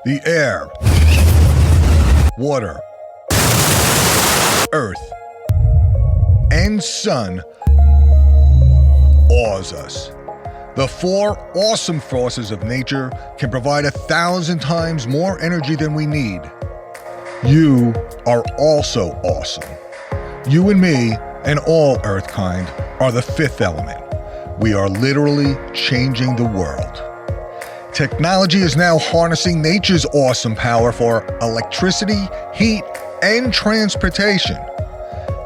The air, water, earth, and sun awes us. The four awesome forces of nature can provide 1,000 times more energy than we need. You are also awesome. You and me and all EarthKind are the fifth element. We are literally changing the world. Technology is now harnessing nature's awesome power for electricity, heat, and transportation.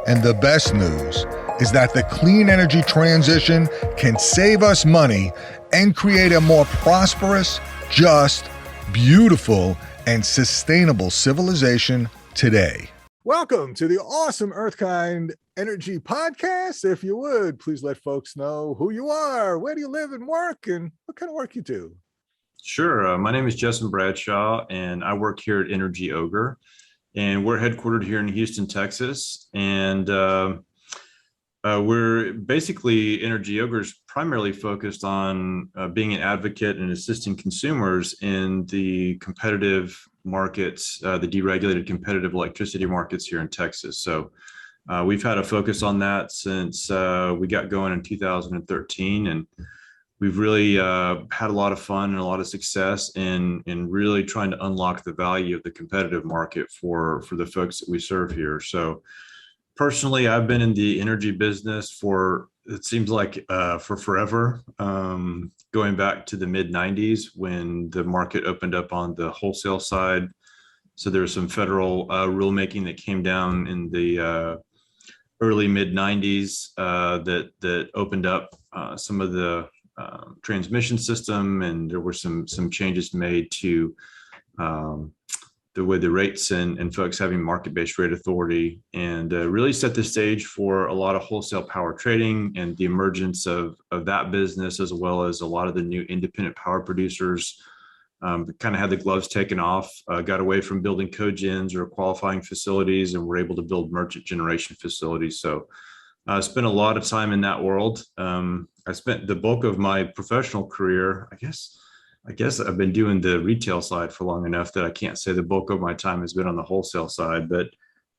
And the best news is that the clean energy transition can save us money and create a more prosperous, just, beautiful, and sustainable civilization today. Welcome to the AWESome EarthKind Energy Podcast. If you would, please let folks know who you are, where do you live and work, and what kind of work you do. Sure. My name is Jesson Bradshaw, and I work here at Energy Ogre, and we're headquartered here in Houston, Texas. And we're basically, Energy Ogre is primarily focused on being an advocate and assisting consumers in the competitive markets, the deregulated competitive electricity markets here in Texas. So we've had a focus on that since we got going in 2013, and we've really had a lot of fun and a lot of success in really trying to unlock the value of the competitive market for the folks that we serve here. So personally, I've been in the energy business for, it seems like for forever, going back to the mid 90s when the market opened up on the wholesale side. So there was some federal rulemaking that came down in the early mid 90s that opened up some of the transmission system, and there were some changes made to the way the rates and folks having market-based rate authority, and really set the stage for a lot of wholesale power trading and the emergence of that business, as well as a lot of the new independent power producers. Kind of had the gloves taken off, got away from building cogens or qualifying facilities, and were able to build merchant generation facilities. So I spent a lot of time in that world. I spent the bulk of my professional career, I guess I've been doing the retail side for long enough that I can't say the bulk of my time has been on the wholesale side. But,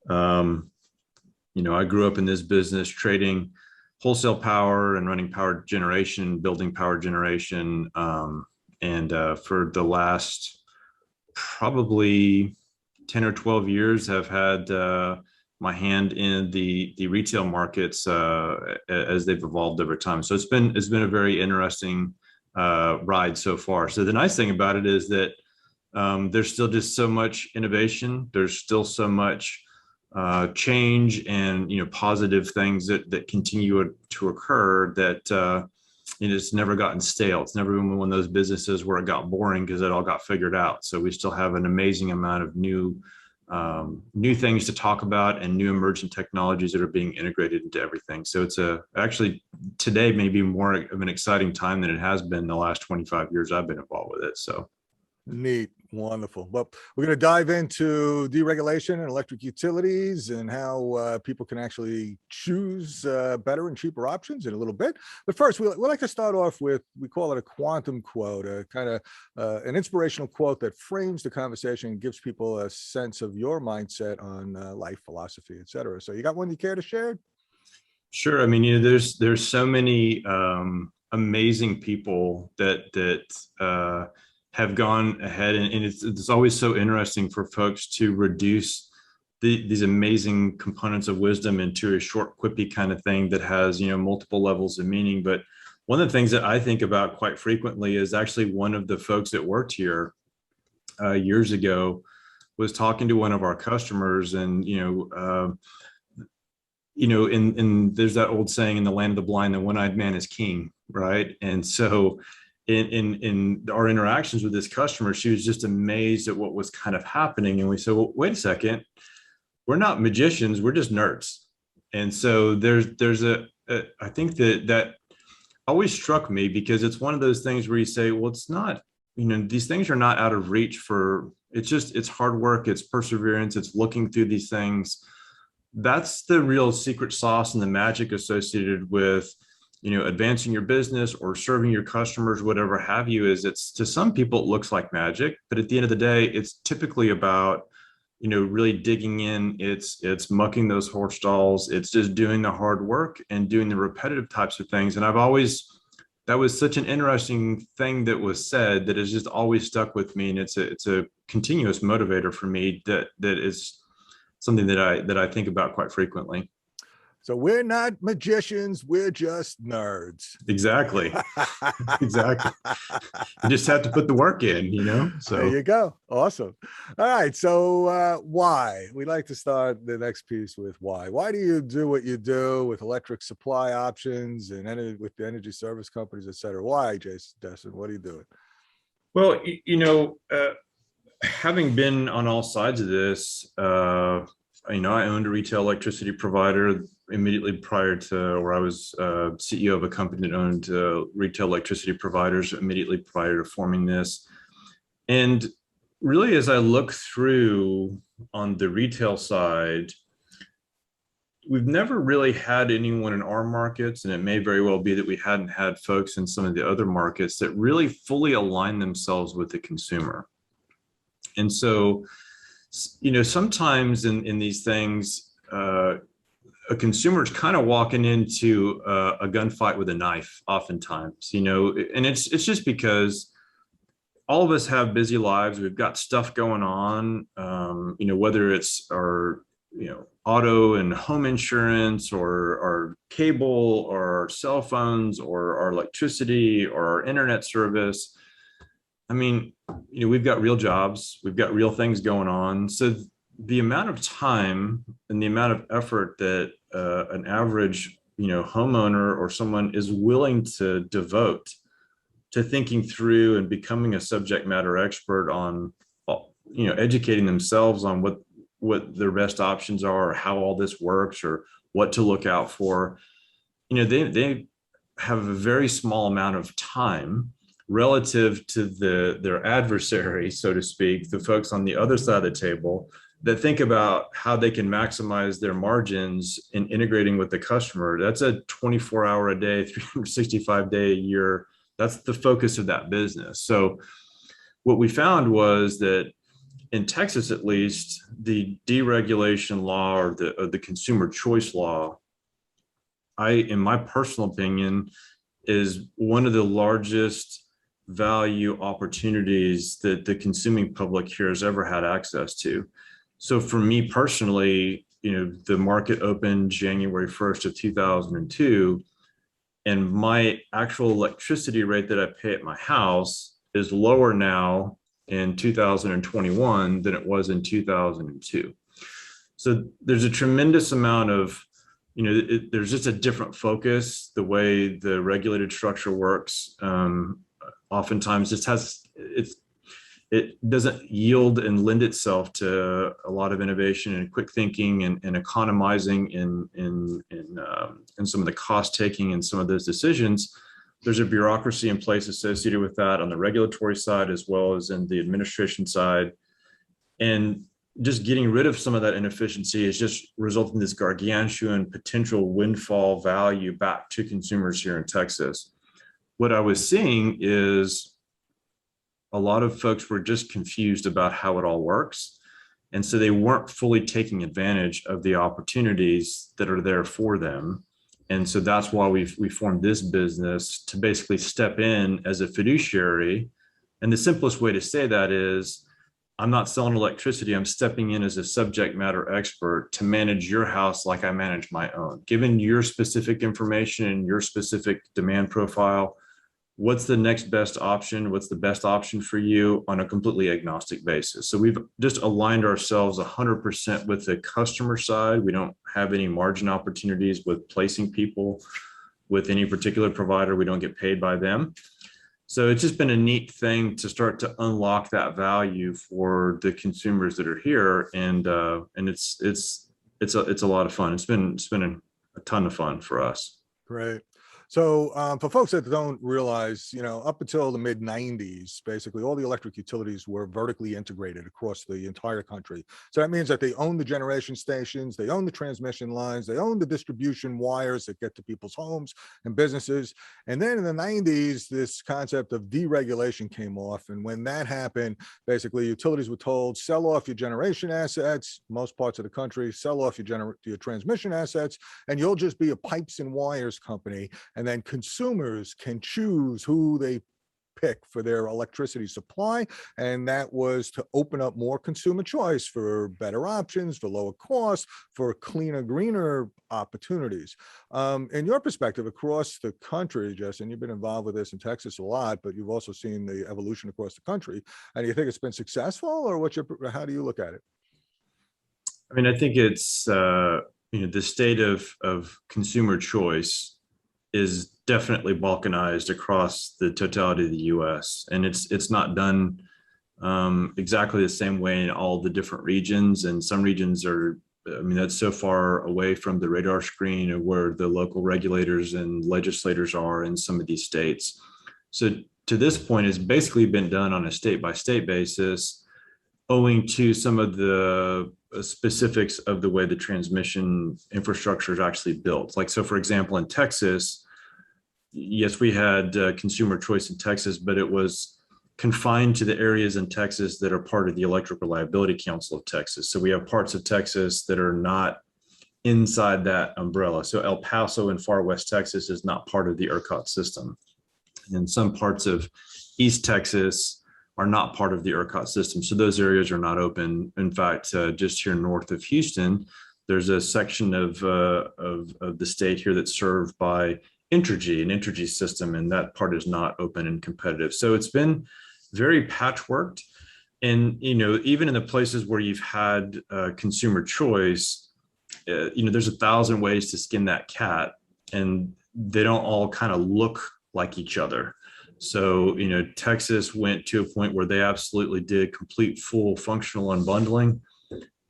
I grew up in this business trading wholesale power and running power generation, building power generation. And for the last probably 10 or 12 years, have had my hand in the retail markets as they've evolved over time. So it's been a very interesting ride so far. So the nice thing about it is that there's still just so much innovation. There's still so much change and positive things that continue to occur that it's never gotten stale. It's never been one of those businesses where it got boring because it all got figured out. So we still have an amazing amount of new things to talk about and new emergent technologies that are being integrated into everything. So it's actually today maybe more of an exciting time than it has been the last 25 years I've been involved with it. So neat. Wonderful. Well, we're going to dive into deregulation and electric utilities and how people can actually choose better and cheaper options in a little bit. But first, we like to start off with, we call it a quantum quote, a kind of an inspirational quote that frames the conversation and gives people a sense of your mindset on life, philosophy, et cetera. So you got one you care to share? Sure. I mean, there's so many amazing people that have gone ahead, and it's always so interesting for folks to reduce these amazing components of wisdom into a short, quippy kind of thing that has multiple levels of meaning. But one of the things that I think about quite frequently is actually one of the folks that worked here years ago was talking to one of our customers, and there's that old saying, in the land of the blind, the one-eyed man is king, right? And so in our interactions with this customer, she was just amazed at what was kind of happening. And we said, well, wait a second, we're not magicians, we're just nerds. And so there's I think that always struck me, because it's one of those things where you say, well, it's not, these things are not out of reach it's hard work, it's perseverance, it's looking through these things. That's the real secret sauce and the magic associated with advancing your business or serving your customers, whatever have you, is it's, to some people, it looks like magic, but at the end of the day, it's typically about, really digging in. It's mucking those horse stalls. It's just doing the hard work and doing the repetitive types of things. And that was such an interesting thing that was said that has just always stuck with me. And it's a continuous motivator for me that is something that I think about quite frequently. So we're not magicians, we're just nerds. Exactly. Exactly. You just have to put the work in, So there you go. Awesome. All right. So why? We like to start the next piece with why. Why do you do what you do with electric supply options and with the energy service companies, et cetera? Why, Jesson? What are you doing? Well, having been on all sides of this, I owned a retail electricity provider immediately prior to, or I was CEO of a company that owned retail electricity providers immediately prior to forming this. And really, as I look through on the retail side, we've never really had anyone in our markets, and it may very well be that we hadn't had folks in some of the other markets that really fully align themselves with the consumer. And so, sometimes in these things, a consumer is kind of walking into a gunfight with a knife oftentimes, and it's just because all of us have busy lives. We've got stuff going on, whether it's our, auto and home insurance or our cable or our cell phones or our electricity or our internet service. I mean, we've got real jobs, we've got real things going on. So the amount of time and the amount of effort that an average, homeowner or someone is willing to devote to thinking through and becoming a subject matter expert on, educating themselves on what their best options are, or how all this works, or what to look out for, they have a very small amount of time relative to their adversary, so to speak, the folks on the other side of the table that think about how they can maximize their margins in integrating with the customer. That's a 24-hour a day, 365-day a year. That's the focus of that business. So what we found was that in Texas, at least, the deregulation law or the consumer choice law, in my personal opinion, is one of the largest value opportunities that the consuming public here has ever had access to. So for me personally, the market opened January 1st of 2002, and my actual electricity rate that I pay at my house is lower now in 2021 than it was in 2002. So there's a tremendous amount of, there's just a different focus, the way the regulated structure works. Oftentimes it doesn't yield and lend itself to a lot of innovation and quick thinking and economizing in some of the cost taking and some of those decisions. There's a bureaucracy in place associated with that on the regulatory side as well as in the administration side. And just getting rid of some of that inefficiency is just resulting in this gargantuan potential windfall value back to consumers here in Texas. What I was seeing is a lot of folks were just confused about how it all works. And so they weren't fully taking advantage of the opportunities that are there for them. And so that's why we formed this business, to basically step in as a fiduciary. And the simplest way to say that is, I'm not selling electricity, I'm stepping in as a subject matter expert to manage your house like I manage my own. Given your specific information and your specific demand profile, what's the next best option? What's the best option for you on a completely agnostic basis? So we've just aligned ourselves 100% with the customer side. We don't have any margin opportunities with placing people with any particular provider. We don't get paid by them. So it's just been a neat thing to start to unlock that value for the consumers that are here, and it's a lot of fun. It's been a ton of fun for us. Great. So for folks that don't realize, up until the mid 90s, basically all the electric utilities were vertically integrated across the entire country. So that means that they own the generation stations, they own the transmission lines, they own the distribution wires that get to people's homes and businesses. And then in the 90s, this concept of deregulation came off. And when that happened, basically utilities were told, sell off your generation assets, most parts of the country, sell off your transmission assets, and you'll just be a pipes and wires company. And then consumers can choose who they pick for their electricity supply. And that was to open up more consumer choice for better options, for lower costs, for cleaner, greener opportunities. In your perspective across the country, Jesson, you've been involved with this in Texas a lot, but you've also seen the evolution across the country. And do you think it's been successful, or how do you look at it? I mean, I think it's, the state of consumer choice is definitely balkanized across the totality of the U.S. And it's not done exactly the same way in all the different regions. And some regions are, that's so far away from the radar screen of where the local regulators and legislators are in some of these states. So to this point, it's basically been done on a state by state basis, owing to some of the specifics of the way the transmission infrastructure is actually built. Like, so for example, in Texas, yes, we had consumer choice in Texas, but it was confined to the areas in Texas that are part of the Electric Reliability Council of Texas. So we have parts of Texas that are not inside that umbrella. So El Paso in far west Texas is not part of the ERCOT system. And some parts of East Texas are not part of the ERCOT system. So those areas are not open. In fact, just here north of Houston, there's a section of the state here that's served by Entergy, an Entergy system, and that part is not open and competitive. So it's been very patchworked. And, even in the places where you've had consumer choice, there's 1,000 ways to skin that cat, and they don't all kind of look like each other. So, Texas went to a point where they absolutely did complete full functional unbundling.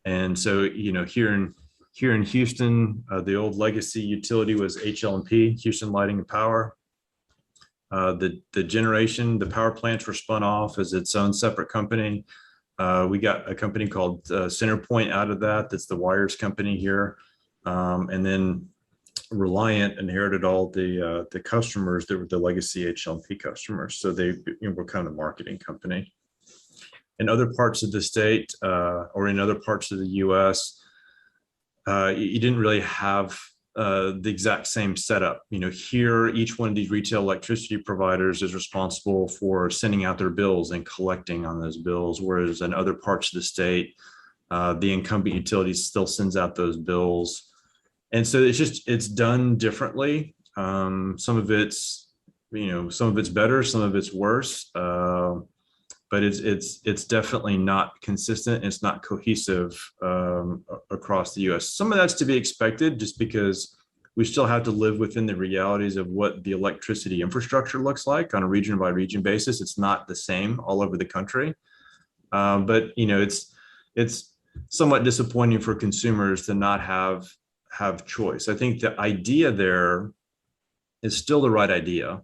And so, here in Houston, the old legacy utility was HL&P, Houston Lighting and Power. The power plants were spun off as its own separate company. We got a company called CenterPoint out of that. That's the wires company here. And then Reliant inherited all the customers that were the legacy HL&P customers. So they were kind of the marketing company. In other parts of the state or in other parts of the US, you didn't really have the exact same setup. Here, each one of these retail electricity providers is responsible for sending out their bills and collecting on those bills, whereas in other parts of the state, the incumbent utility still sends out those bills. And so it's done differently. Some of it's better, some of it's worse. But it's definitely not consistent. It's not cohesive across the U.S. Some of that's to be expected, just because we still have to live within the realities of what the electricity infrastructure looks like on a region by region basis. It's not the same all over the country, but it's somewhat disappointing for consumers to not have choice. I think the idea there is still the right idea.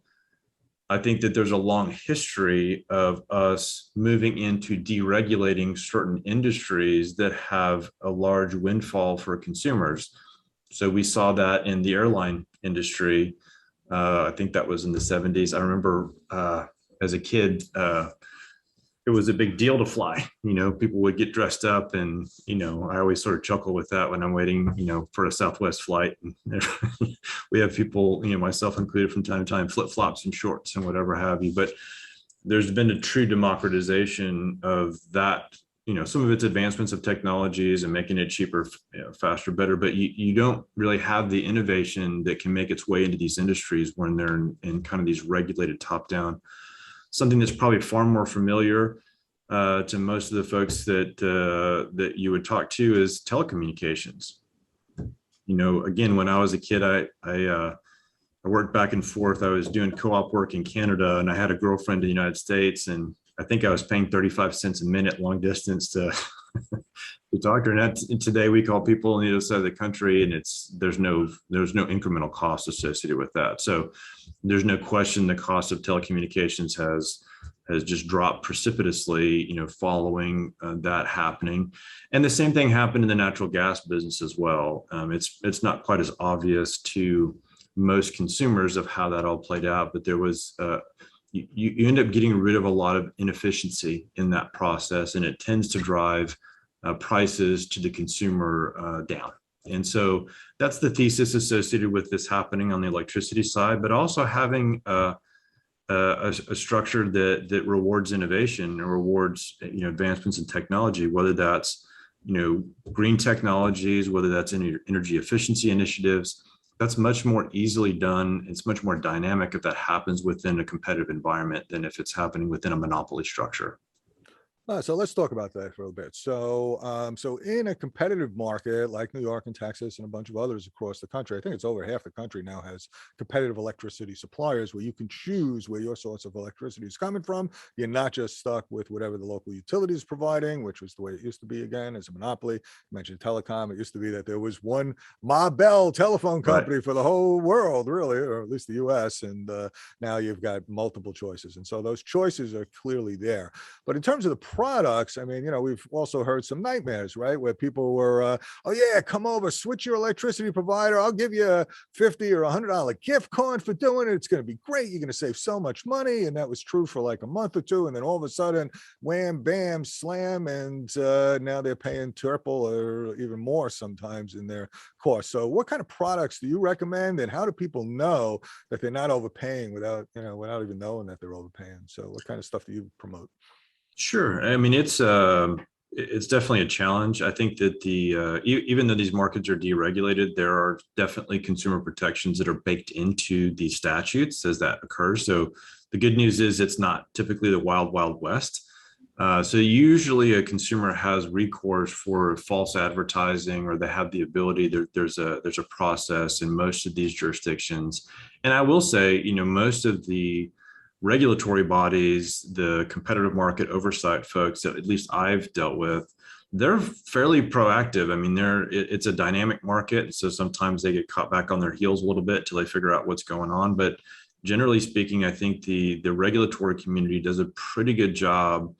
I think that there's a long history of us moving into deregulating certain industries that have a large windfall for consumers. So we saw that in the airline industry. I think that was in the 70s. I remember as a kid, it was a big deal to fly. People would get dressed up, and I always sort of chuckle with that when I'm waiting, for a Southwest flight. And we have people, myself included, from time to time, flip-flops and shorts and whatever have you. But there's been a true democratization of that. Some of its advancements of technologies and making it cheaper, faster, better. But you don't really have the innovation that can make its way into these industries when they're in kind of these regulated top-down. Something that's probably far more familiar to most of the folks that you would talk to is telecommunications. Again, when I was a kid, I worked back and forth. I was doing co-op work in Canada, and I had a girlfriend in the United States, and I think I was paying 35 cents a minute long distance to to talk to. And today we call people on the other side of the country, and there's no incremental cost associated with that. So there's no question the cost of telecommunications has just dropped precipitously, following that happening. And the same thing happened in the natural gas business as well. It's not quite as obvious to most consumers of how that all played out, but there was you end up getting rid of a lot of inefficiency in that process, and it tends to drive prices to the consumer down. And so that's the thesis associated with this happening on the electricity side, but also having a structure that rewards innovation and rewards advancements in technology, whether that's green technologies, whether that's energy efficiency initiatives. That's much more easily done. It's much more dynamic if that happens within a competitive environment than if it's happening within a monopoly structure. So let's talk about that for a bit. So, so in a competitive market like New York and Texas and a bunch of others across the country, I think it's over half the country now has competitive electricity suppliers where you can choose where your source of electricity is coming from. You're not just stuck with whatever the local utility is providing, which was the way it used to be, again, as a monopoly. You mentioned telecom. It used to be that there was one Ma Bell telephone company for the whole world, really, or at least the US. And now you've got multiple choices. And so those choices are clearly there. But in terms of the products, I mean, we've also heard some nightmares, right? Where people were, oh yeah, come over, switch your electricity provider. I'll give you a $50 or $100 gift card for doing it. It's going to be great. You're going to save so much money. And that was true for like a month or two. And then all of a sudden, wham, bam, slam. And now they're paying triple or even more sometimes in their cost. So what kind of products do you recommend? And how do people know that they're not overpaying without even knowing that they're overpaying? So what kind of stuff do you promote? Sure. I mean, it's definitely a challenge. I think that even though these markets are deregulated, there are definitely consumer protections that are baked into the statutes as that occurs. So the good news is it's not typically the wild, wild west. So usually a consumer has recourse for false advertising, or they have the ability. There's a process in most of these jurisdictions. And I will say, most of the regulatory bodies, the competitive market oversight folks that at least I've dealt with, they're fairly proactive. I mean, it's a dynamic market, so sometimes they get caught back on their heels a little bit till they figure out what's going on. But generally speaking, I think the regulatory community does a pretty good job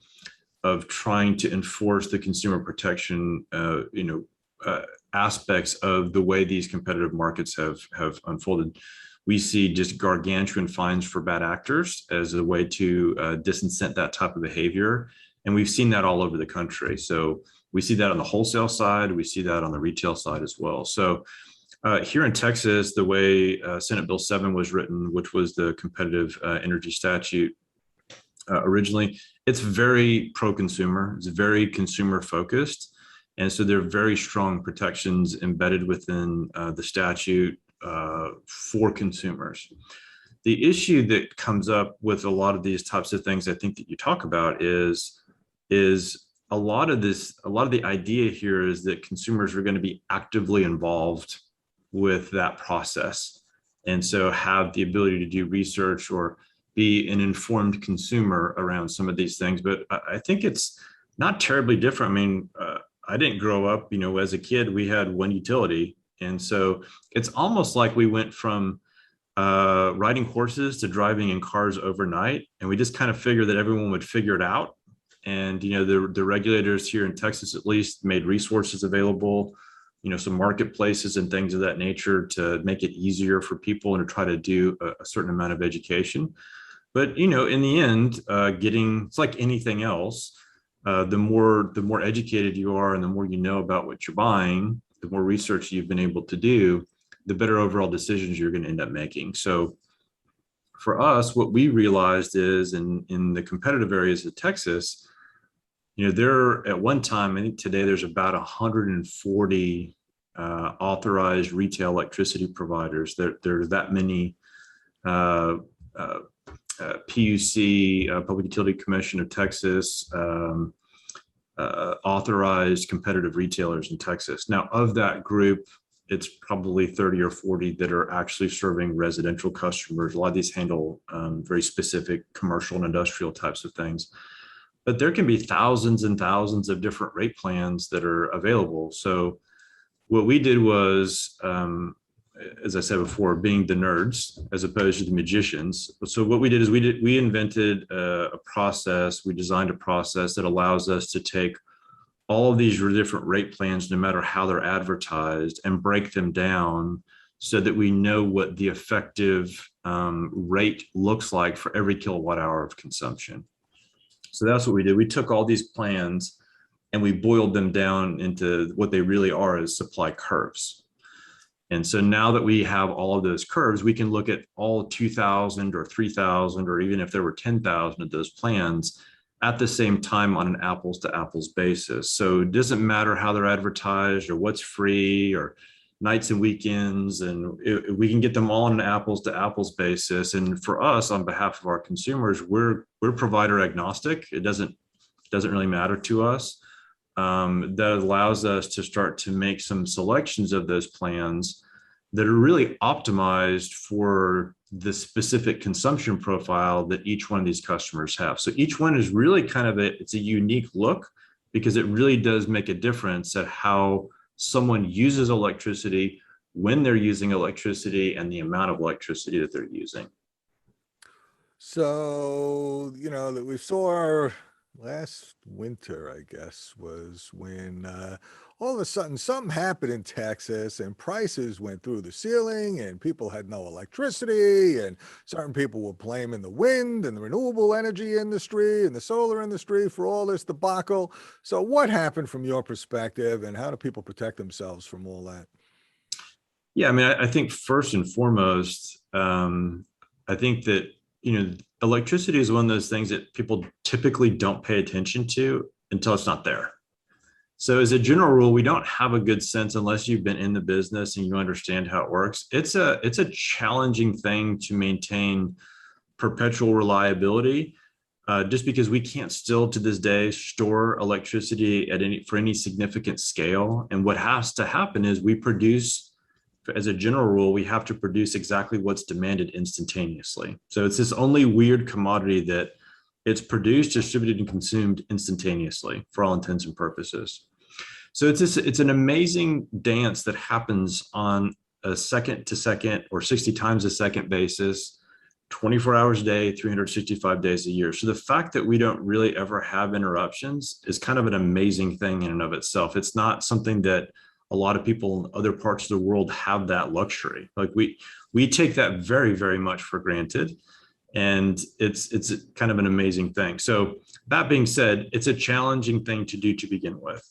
of trying to enforce the consumer protection, aspects of the way these competitive markets have unfolded. We see just gargantuan fines for bad actors as a way to disincent that type of behavior. And we've seen that all over the country. So we see that on the wholesale side. We see that on the retail side as well. So here in Texas, the way Senate Bill 7 was written, which was the competitive energy statute originally, it's very pro-consumer. It's very consumer focused. And so there are very strong protections embedded within the statute for consumers. The issue that comes up with a lot of these types of things, I think, that you talk about is a lot of the idea here is that consumers are going to be actively involved with that process, and so have the ability to do research or be an informed consumer around some of these things. But I think it's not terribly different. I mean, I didn't grow up, as a kid, we had one utility. And so it's almost like we went from riding horses to driving in cars overnight. And we just kind of figured that everyone would figure it out. And, the regulators here in Texas, at least, made resources available, some marketplaces and things of that nature to make it easier for people and to try to do a certain amount of education. But, in the end, it's like anything else. The more educated you are and the more you know about what you're buying, the more research you've been able to do, the better overall decisions you're going to end up making. So for us, what we realized is in the competitive areas of Texas, there at one time, I think today there's about 140 authorized retail electricity providers. There's that many PUC, Public Utility Commission of Texas, authorized competitive retailers in Texas. Now, of that group, it's probably 30 or 40 that are actually serving residential customers. A lot of these handle very specific commercial and industrial types of things. but there can be thousands and thousands of different rate plans that are available. So what we did was, as I said before, being the nerds as opposed to the magicians. So what we did is we invented a process. We designed a process that allows us to take all of these different rate plans, no matter how they're advertised, and break them down so that we know what the effective rate looks like for every kilowatt hour of consumption. So that's what we did. We took all these plans and we boiled them down into what they really are, as supply curves. And so now that we have all of those curves, we can look at all 2,000 or 3,000, or even if there were 10,000 of those plans at the same time on an apples to apples basis. So it doesn't matter how they're advertised or what's free or nights and weekends, and we can get them all on an apples to apples basis. And for us, on behalf of our consumers, we're provider agnostic. It doesn't really matter to us. That allows us to start to make some selections of those plans that are really optimized for the specific consumption profile that each one of these customers have. So each one is really kind of it's a unique look, because it really does make a difference at how someone uses electricity, when they're using electricity, and the amount of electricity that they're using. So, that we saw last winter, I guess, was when all of a sudden something happened in Texas and prices went through the ceiling and people had no electricity, and certain people were blaming the wind and the renewable energy industry and the solar industry for all this debacle. So what happened from your perspective, and how do people protect themselves from all that? Yeah, I mean, I think first and foremost, I think that, electricity is one of those things that people typically don't pay attention to until it's not there. So as a general rule, we don't have a good sense, unless you've been in the business and you understand how it works. It's a challenging thing to maintain perpetual reliability, just because we can't still to this day store electricity for any significant scale. And what has to happen is we produce, as a general rule, we have to produce exactly what's demanded instantaneously. So it's this only weird commodity that it's produced, distributed, and consumed instantaneously for all intents and purposes. So it's an amazing dance that happens on a second to second or 60 times a second basis, 24 hours a day, 365 days a year. So the fact that we don't really ever have interruptions is kind of an amazing thing in and of itself. It's not something that a lot of people in other parts of the world have that luxury. Like we take that very, very much for granted. And it's kind of an amazing thing. So that being said, it's a challenging thing to do to begin with.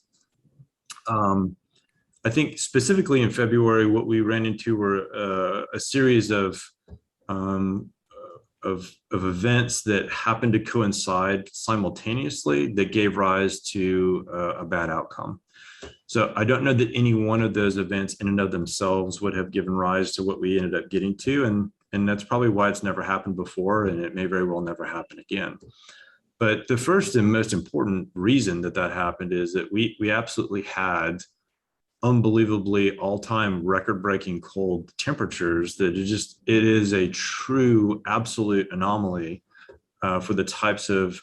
I think specifically in February, what we ran into were a series of events that happened to coincide simultaneously that gave rise to a bad outcome. So I don't know that any one of those events in and of themselves would have given rise to what we ended up getting to. And that's probably why it's never happened before, and it may very well never happen again. But the first and most important reason that happened is that we absolutely had unbelievably all-time record-breaking cold temperatures that it is a true absolute anomaly for the types of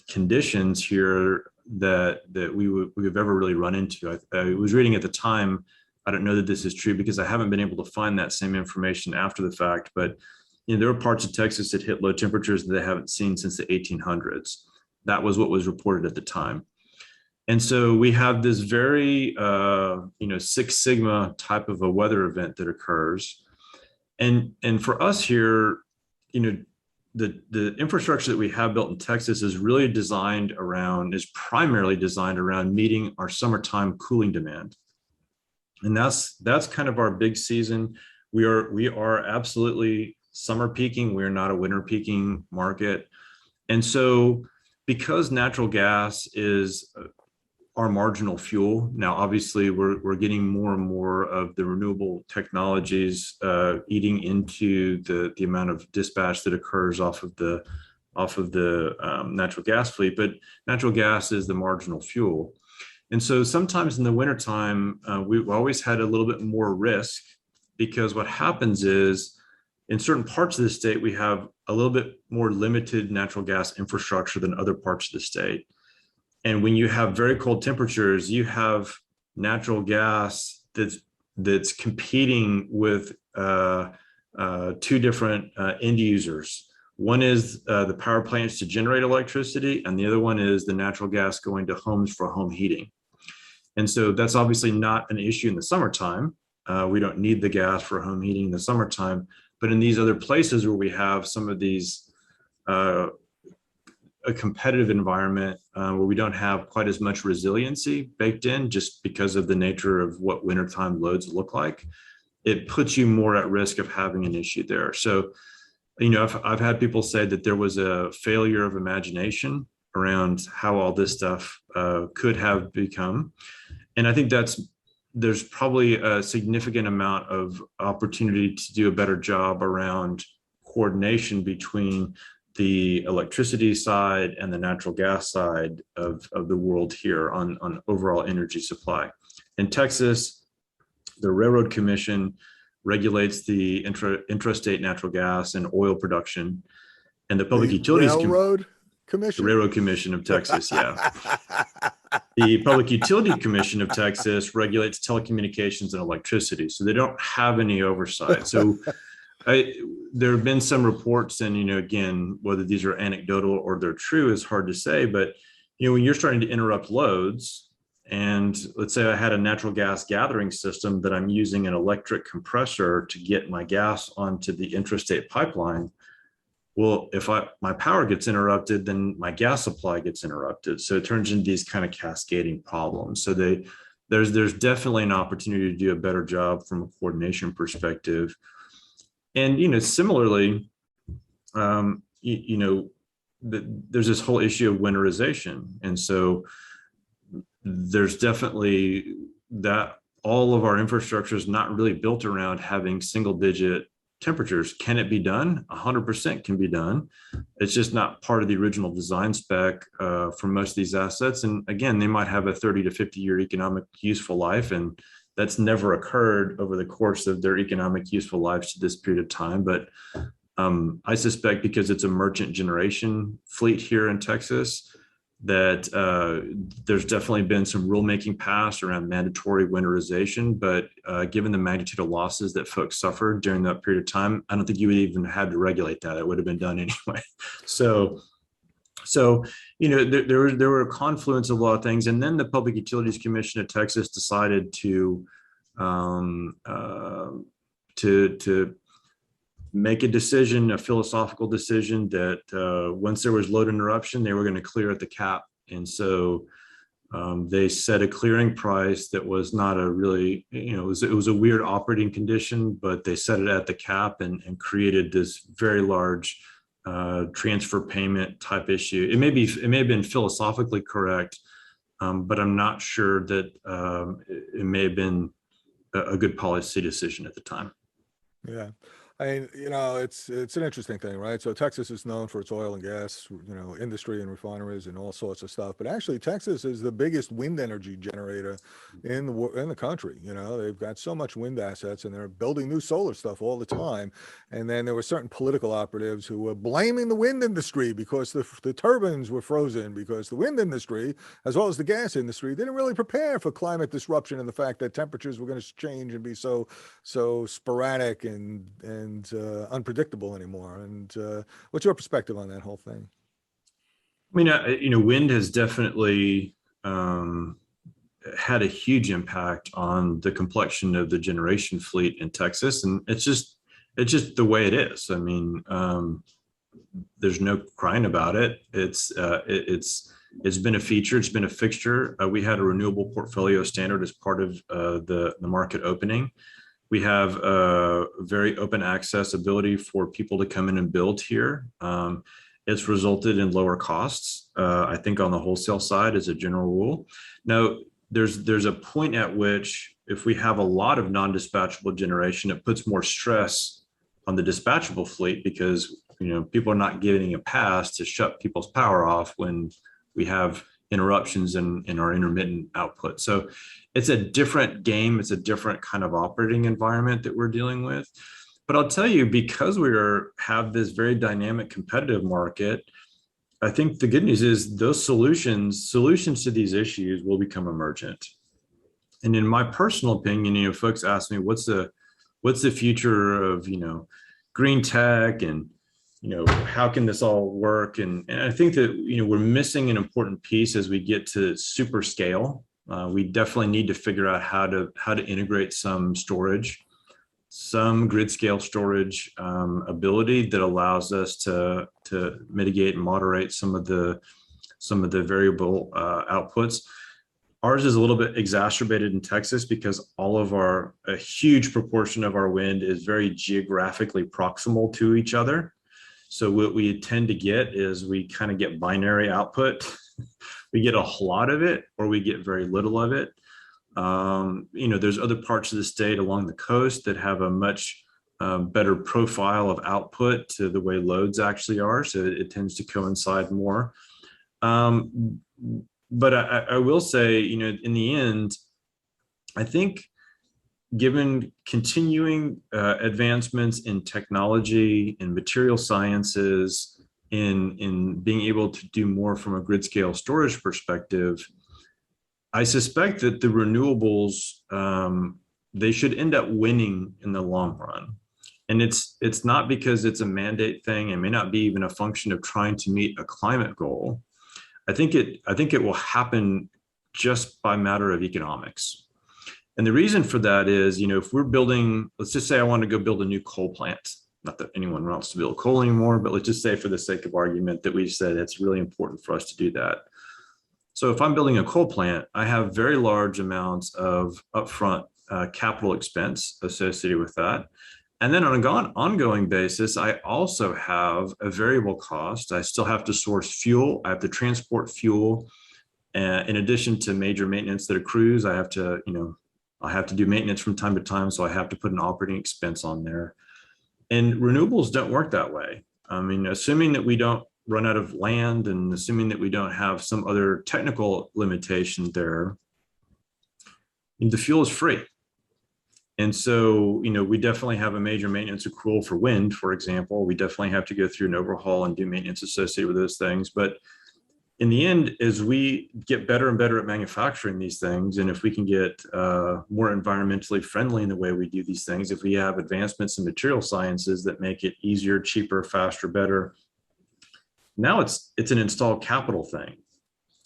conditions here that we've ever really run into. I was reading at the time, I don't know that this is true because I haven't been able to find that same information after the fact, but there are parts of Texas that hit low temperatures that they haven't seen since the 1800s. That was what was reported at the time. And so we have this very, Six Sigma type of a weather event that occurs. And for us here, the infrastructure that we have built in Texas is primarily designed around meeting our summertime cooling demand. And that's kind of our big season. We are absolutely summer peaking. We are not a winter peaking market. And so because natural gas is our marginal fuel, now obviously we're getting more and more of the renewable technologies eating into the amount of dispatch that occurs off of the natural gas fleet, but natural gas is the marginal fuel. And so sometimes in the wintertime, we've always had a little bit more risk, because what happens is in certain parts of the state, we have a little bit more limited natural gas infrastructure than other parts of the state. And when you have very cold temperatures, you have natural gas that's competing with two different end users. One is the power plants to generate electricity, and the other one is the natural gas going to homes for home heating. And so that's obviously not an issue in the summertime. We don't need the gas for home heating in the summertime, but in these other places where we have some of these a competitive environment where we don't have quite as much resiliency baked in just because of the nature of what wintertime loads look like, it puts you more at risk of having an issue there. So, you know, I've had people say that there was a failure of imagination around how all this stuff could have become. And I think there's probably a significant amount of opportunity to do a better job around coordination between the electricity side and the natural gas side of the world here on overall energy supply. In Texas, the Railroad Commission regulates the intrastate natural gas and oil production, and the Public Utilities Commission? The Railroad Commission of Texas, yeah. The Public Utility Commission of Texas regulates telecommunications and electricity, so they don't have any oversight. So there have been some reports, and, you know, again, whether these are anecdotal or they're true is hard to say, but, you know, when you're starting to interrupt loads, and let's say I had a natural gas gathering system that I'm using an electric compressor to get my gas onto the intrastate pipeline. Well, if my power gets interrupted, then my gas supply gets interrupted. So it turns into these kind of cascading problems. So there's definitely an opportunity to do a better job from a coordination perspective. And, you know, similarly, you know, there's this whole issue of winterization. And so there's definitely that all of our infrastructure is not really built around having single digit temperatures. Can it be done? 100% can be done. It's just not part of the original design spec for most of these assets. And again, they might have a 30 to 50 year economic useful life, and that's never occurred over the course of their economic useful lives to this period of time. But I suspect because it's a merchant generation fleet here in Texas, that there's definitely been some rulemaking passed around mandatory winterization. But given the magnitude of losses that folks suffered during that period of time, I don't think you would even have to regulate that. It would have been done anyway. So you know, there were a confluence of a lot of things. And then the Public Utilities Commission of Texas decided to make a decision, a philosophical decision, that once there was load interruption, they were going to clear at the cap. And so they set a clearing price that was not a really, you know, it was a weird operating condition, but they set it at the cap and created this very large transfer payment type issue. It may have been philosophically correct, but I'm not sure that it may have been a good policy decision at the time. Yeah. I mean, you know, it's an interesting thing, right? So Texas is known for its oil and gas, you know, industry and refineries and all sorts of stuff. But actually, Texas is the biggest wind energy generator in the country. You know, they've got so much wind assets, and they're building new solar stuff all the time. And then there were certain political operatives who were blaming the wind industry because the turbines were frozen, because the wind industry, as well as the gas industry, didn't really prepare for climate disruption and the fact that temperatures were going to change and be so sporadic and unpredictable anymore. And what's your perspective on that whole thing? I mean, you know, wind has definitely had a huge impact on the complexion of the generation fleet in Texas, and it's just the way it is. I mean, there's no crying about it. It's been a feature. It's been a fixture. We had a renewable portfolio standard as part of the market opening. We have a very open access ability for people to come in and build here. It's resulted in lower costs, I think, on the wholesale side as a general rule. Now, there's a point at which if we have a lot of non-dispatchable generation, it puts more stress on the dispatchable fleet because, you know, people are not getting a pass to shut people's power off when we have interruptions in our intermittent output. So it's a different game. It's a different kind of operating environment that we're dealing with. But I'll tell you, because have this very dynamic competitive market, I think the good news is those solutions to these issues will become emergent. And in my personal opinion, folks ask me, what's the future of, green tech, and, how can this all work? And I think that, we're missing an important piece as we get to super scale. We definitely need to figure out how to integrate some storage, some grid scale storage ability that allows us to mitigate and moderate some of the variable outputs. Ours is a little bit exacerbated in Texas because a huge proportion of our wind is very geographically proximal to each other. So what we tend to get is we kind of get binary output. We get a lot of it, or we get very little of it. There's other parts of the state along the coast that have a much better profile of output to the way loads actually are. So it tends to coincide more. But I will say, in the end, I think given continuing advancements in technology, in material sciences, in being able to do more from a grid scale storage perspective, I suspect that the renewables, they should end up winning in the long run. And it's not because it's a mandate thing. It may not be even a function of trying to meet a climate goal. I think it will happen just by matter of economics. And the reason for that is, if we're building, let's just say I want to go build a new coal plant. Not that anyone wants to build coal anymore, but let's just say for the sake of argument that we said it's really important for us to do that. So if I'm building a coal plant, I have very large amounts of upfront capital expense associated with that. And then on an ongoing basis, I also have a variable cost. I still have to source fuel. I have to transport fuel. In addition to major maintenance that accrues, I have to do maintenance from time to time. So I have to put an operating expense on there. And renewables don't work that way. I mean, assuming that we don't run out of land and assuming that we don't have some other technical limitation there, the fuel is free. And so, we definitely have a major maintenance accrual for wind, for example. We definitely have to go through an overhaul and do maintenance associated with those things. But in the end, as we get better and better at manufacturing these things, and if we can get more environmentally friendly in the way we do these things, if we have advancements in material sciences that make it easier, cheaper, faster, better, now it's an installed capital thing.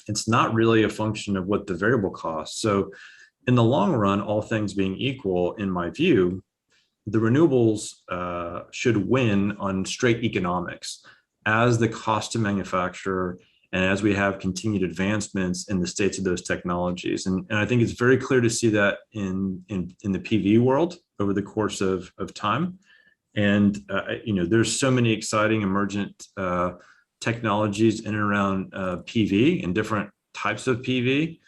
It's not really a function of what the variable costs. So in the long run, all things being equal, in my view, the renewables should win on straight economics as the cost to manufacture and as we have continued advancements in the states of those technologies. And I think it's very clear to see that in the PV world over the course of time. And, there's so many exciting emergent technologies in and around PV and different types of PV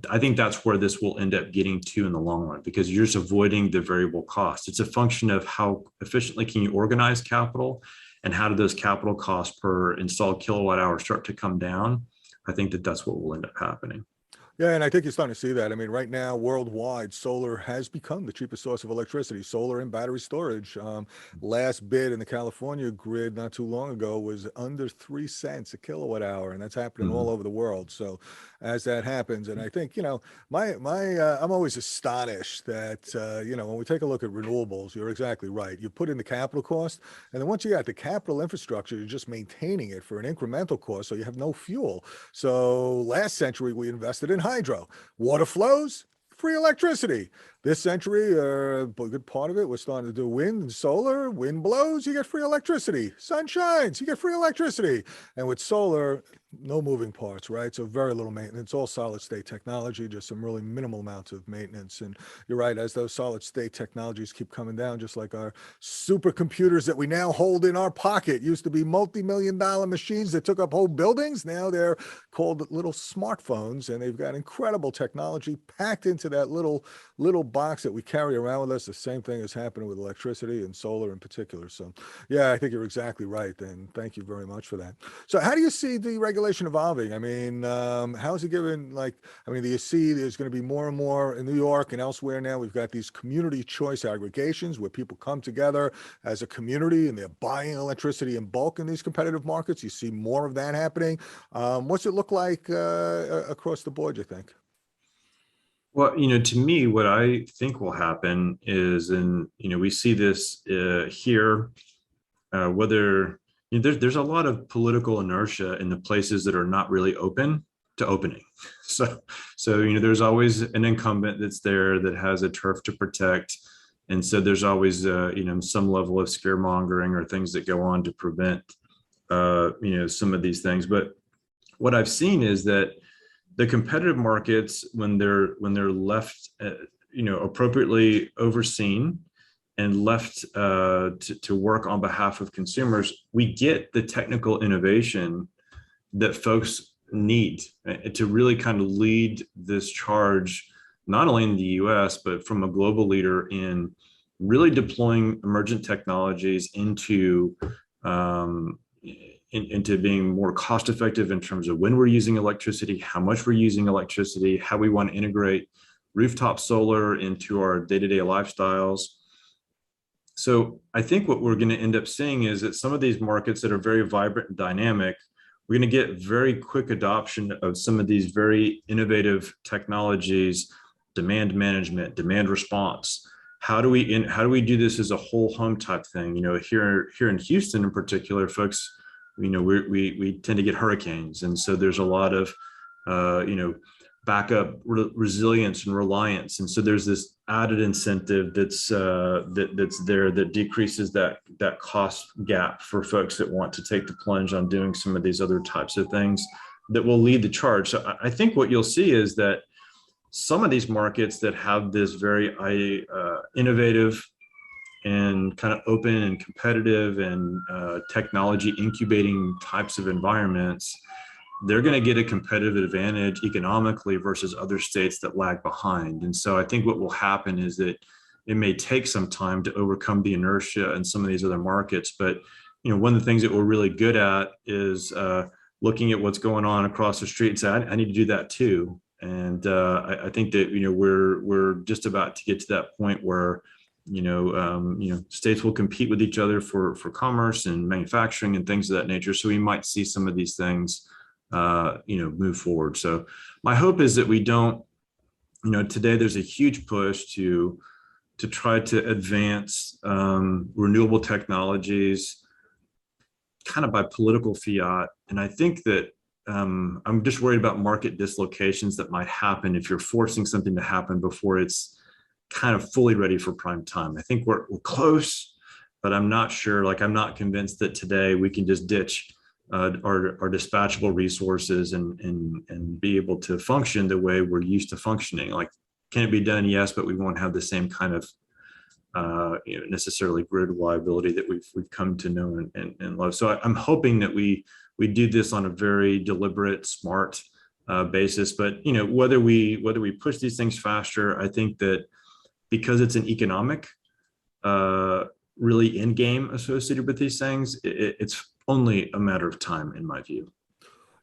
I think that's where this will end up getting to in the long run, because you're just avoiding the variable cost. It's a function of how efficiently can you organize capital and how do those capital costs per installed kilowatt hour start to come down. I think that's what will end up happening. Yeah, and I think you're starting to see that. I mean, right now, worldwide, solar has become the cheapest source of electricity, solar and battery storage. Last bid in the California grid not too long ago was under 3 cents a kilowatt hour, and that's happening all over the world. So as that happens, and I think, I'm always astonished that, when we take a look at renewables, you're exactly right. You put in the capital cost, and then once you got the capital infrastructure, you're just maintaining it for an incremental cost, so you have no fuel. So last century, we invested in hydro. Water flows, free electricity. This century, a good part of it, we're starting to do wind and solar. Wind blows, you get free electricity. Sun shines, you get free electricity. And with solar, no moving parts, right? So very little maintenance, all solid state technology, just some really minimal amounts of maintenance. And you're right, as those solid state technologies keep coming down, just like our supercomputers that we now hold in our pocket, used to be multi-million-dollar machines that took up whole buildings. Now they're called little smartphones, and they've got incredible technology packed into that little box that we carry around with us. The same thing is happening with electricity and solar in particular. So yeah, I think you're exactly right. And thank you very much for that. So how do you see deregulation evolving? I mean, how is it given, like, I mean, do you see there's going to be more and more in New York and elsewhere now? We've got these community choice aggregations where people come together as a community and they're buying electricity in bulk in these competitive markets. You see more of that happening. What's it look like across the board, you think? Well, to me, what I think will happen is, and we see this here, whether there's a lot of political inertia in the places that are not really open to opening. So there's always an incumbent that's there that has a turf to protect, and so there's always some level of scaremongering or things that go on to prevent some of these things. But what I've seen is that the competitive markets, when they're left, appropriately overseen and left to work on behalf of consumers, we get the technical innovation that folks need to really kind of lead this charge, not only in the US, but from a global leader in really deploying emergent technologies into being more cost effective in terms of when we're using electricity, how much we're using electricity, how we want to integrate rooftop solar into our day-to-day lifestyles. So I think what we're going to end up seeing is that some of these markets that are very vibrant and dynamic, we're going to get very quick adoption of some of these very innovative technologies, demand management, demand response. How do we do this as a whole home type thing? Here in Houston in particular, folks, we tend to get hurricanes, and so there's a lot of backup resilience and reliance, and so there's this added incentive that's there that decreases that cost gap for folks that want to take the plunge on doing some of these other types of things that will lead the charge. So I think what you'll see is that some of these markets that have this very innovative and kind of open and competitive and technology incubating types of environments, they're going to get a competitive advantage economically versus other states that lag behind. And so I think what will happen is that it may take some time to overcome the inertia in some of these other markets. But one of the things that we're really good at is looking at what's going on across the street and say, I need to do that too. And I think that we're just about to get to that point where states will compete with each other for commerce and manufacturing and things of that nature. So we might see some of these things, move forward. So my hope is that we don't, today there's a huge push to try to advance renewable technologies kind of by political fiat. And I think that I'm just worried about market dislocations that might happen if you're forcing something to happen before it's kind of fully ready for prime time. I think we're close, but I'm not sure. Like, I'm not convinced that today we can just ditch our dispatchable resources and be able to function the way we're used to functioning. Like, can it be done? Yes, but we won't have the same kind of necessarily grid reliability that we've come to know and love. So I'm hoping that we do this on a very deliberate, smart basis. But whether we push these things faster, I think that because it's an economic really end game associated with these things, it's only a matter of time, in my view.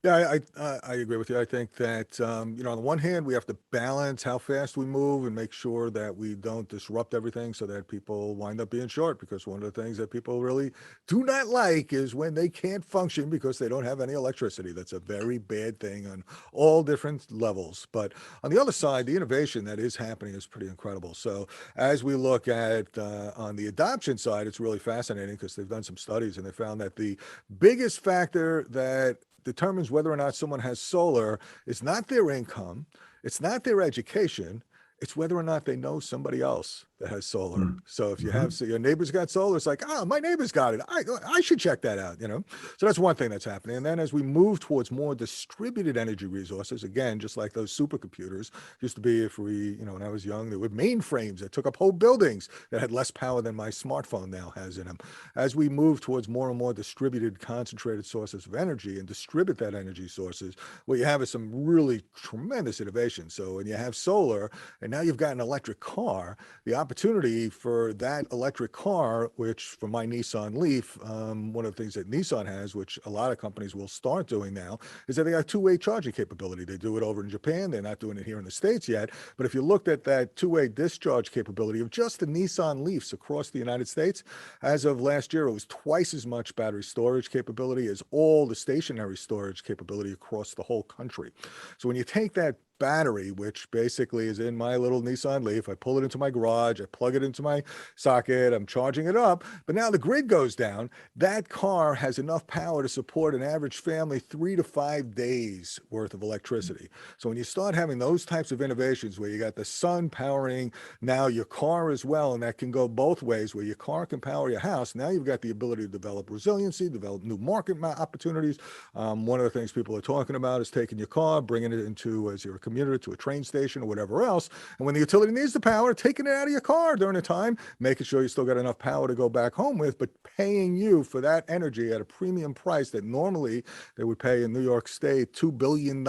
Yeah, I agree with you. I think that, on the one hand, we have to balance how fast we move and make sure that we don't disrupt everything so that people wind up being short, because one of the things that people really do not like is when they can't function because they don't have any electricity. That's a very bad thing on all different levels. But on the other side, the innovation that is happening is pretty incredible. So as we look at on the adoption side, it's really fascinating because they've done some studies and they found that the biggest factor that determines whether or not someone has solar is not their income, it's not their education, it's whether or not they know somebody else that has solar. Mm. So if you have, so your neighbor's got solar, it's like, oh, my neighbor's got it. I should check that out, you know? So that's one thing that's happening. And then as we move towards more distributed energy resources, again, just like those supercomputers used to be, if we, you know, when I was young, there were mainframes that took up whole buildings that had less power than my smartphone now has in them. As we move towards more and more distributed, concentrated sources of energy and distribute that energy sources, what you have is some really tremendous innovation. So when you have solar and now you've got an electric car, the opportunity for that electric car, which for my Nissan Leaf, one of the things that Nissan has, which a lot of companies will start doing now, is that they got two-way charging capability. They do it over in Japan. They're not doing it here in the States yet. But if you looked at that two-way discharge capability of just the Nissan Leafs across the United States, as of last year, it was twice as much battery storage capability as all the stationary storage capability across the whole country. So when you take that battery, which basically is in my little Nissan Leaf, I pull it into my garage, I plug it into my socket, I'm charging it up, but now the grid goes down. That car has enough power to support an average family 3 to 5 days worth of electricity. So when you start having those types of innovations where you got the sun powering now your car as well, and that can go both ways, where your car can power your house, now you've got the ability to develop resiliency, develop new market opportunities. One of the things people are talking about is taking your car, bringing it into, as your commuter, to a train station or whatever else. And when the utility needs the power, taking it out of your car during the time, making sure you still got enough power to go back home with, but paying you for that energy at a premium price that normally they would pay in New York State $2 billion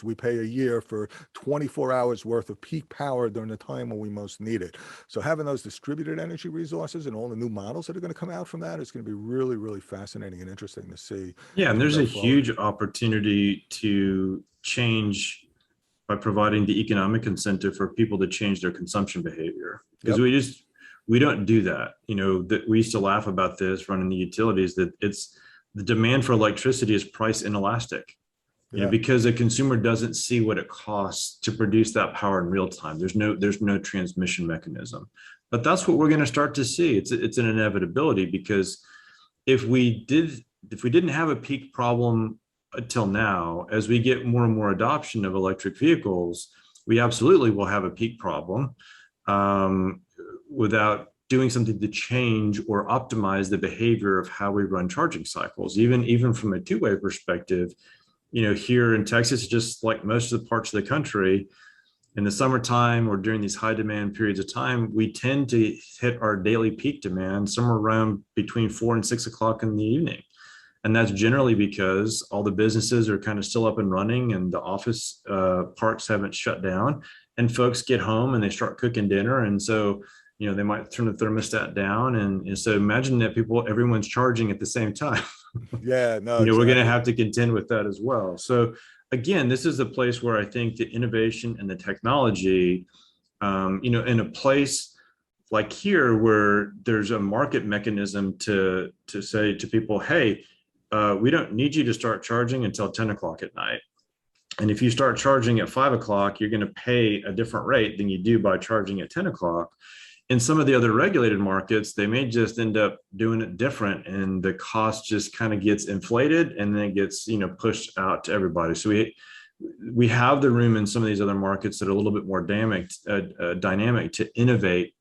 we pay a year for 24 hours worth of peak power during the time when we most need it. So having those distributed energy resources and all the new models that are going to come out from that is going to be really, really fascinating and interesting to see. Yeah, and there's a huge opportunity to change by providing the economic incentive for people to change their consumption behavior, because we don't do that. You know, that we used to laugh about this running the utilities, that it's the demand for electricity is price inelastic. You know, because a consumer doesn't see what it costs to produce that power in real time. There's no transmission mechanism. But that's what we're going to start to see. It's an inevitability, because if we didn't have a peak problem until now, as we get more and more adoption of electric vehicles, we absolutely will have a peak problem without doing something to change or optimize the behavior of how we run charging cycles. Even from a two-way perspective, you know, here in Texas, just like most of the parts of the country, in the summertime or during these high demand periods of time, we tend to hit our daily peak demand somewhere around between 4 and 6 o'clock in the evening. And that's generally because all the businesses are kind of still up and running, and the office parks haven't shut down, and folks get home and they start cooking dinner. And so, you know, they might turn the thermostat down. And so imagine that everyone's charging at the same time. Yeah, no, you know, we're going to have to contend with that as well. So again, this is a place where I think the innovation and the technology, you know, in a place like here where there's a market mechanism to say to people, hey, we don't need you to start charging until 10 o'clock at night. And if you start charging at 5 o'clock, you're going to pay a different rate than you do by charging at 10 o'clock. In some of the other regulated markets, they may just end up doing it different, and the cost just kind of gets inflated and then it gets, you know, pushed out to everybody. So we have the room in some of these other markets that are a little bit more dynamic to innovate